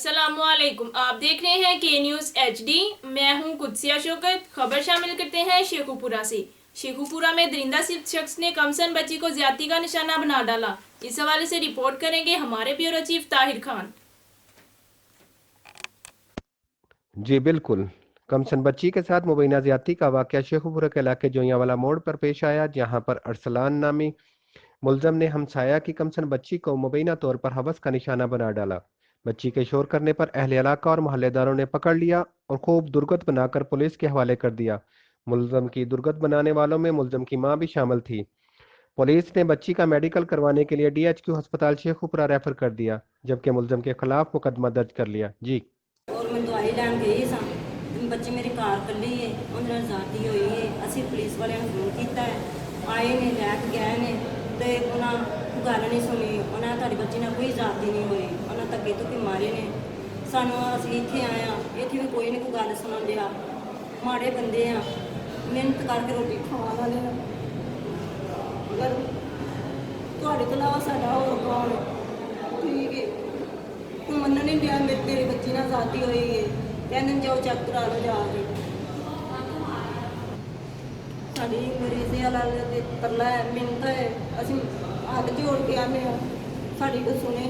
अस्सलामुअलैकुम। आप देख रहे हैं के न्यूज़ HD। मैं हूं कुदसिया शौकत। खबर शामिल करते हैं शेखुपुरा से। शेखुपुरा में दरिंदा शख्स ने कमसन बच्ची को ज्यादती का निशाना बना डाला। इस हवाले से रिपोर्ट करेंगे हमारे ब्यूरो चीफ ताहिर खान। जी बिल्कुल। कमसन बच्ची के साथ मुबैना ज्यादती का वाकया शेखुपुरा के इलाके जोइयावाला मोड़ पर पेश आया, जहां पर अरसलान नामी मुलजम ने हमसाया की कमसन बच्ची को मुबैना तौर पर हवस का निशाना बना डाला। बच्ची के शोर करने पर अहले इलाका और मोहल्लेदारों ने पकड़ लिया और खूब दुर्गत बनाकर पुलिस के हवाले कर दिया। मुलजम की दुर्गत बनाने वालों में मुलजम की मां भी शामिल थी। पुलिस ने बच्ची का मेडिकल करवाने के लिए DHQ अस्पताल शेखुपुरा रेफर कर दिया, जबकि मुलजम के खिलाफ मुकदमा दर्ज कर लिया। जी और मैं दवाई लैन गई सां, बच्ची मेरी कार कली है, उन्हें आज़ादी हुई है। असी पुलिस वाले फोन किया है, आए ने लैके गए ने तो उन्हें गल नहीं सुनी। उन्हें तारी बच्ची ने कोई आज़ादी नहीं हुई, उन्हें धक्के धुक्के मारे ने। सानू असीं इत्थे आए हाँ, इत्थे भी कोई नहीं कोई गल सुनन दिया। माड़े बंदे हाँ, मेहनत करके रोटी खाने वाले हाँ, पर तुहाडे तो इलावा साडा होर कौन? ठीक है, तू मन नहीं दिया मेरी तेरी बच्ची ना आज़ादी हुई है, कहने जाओ चेक करा लो जाके। साड़ी मरीज़ वाला तरला है, मिन्नत है, असीं हाथ जोड़ के आने हाँ, साड़ी को सुने,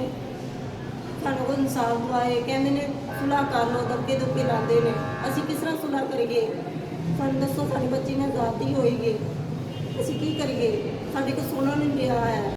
सानू को इंसाफ दवाए। कहते ने सुलह कर लो, धक्के धुक्के लाते ने, असीं किस तरह सुलह करिए? सानू दसो, साडी बच्ची ने आज़ादी होई है, असीं की करिए? साडी को सुनन नहीं दिया है।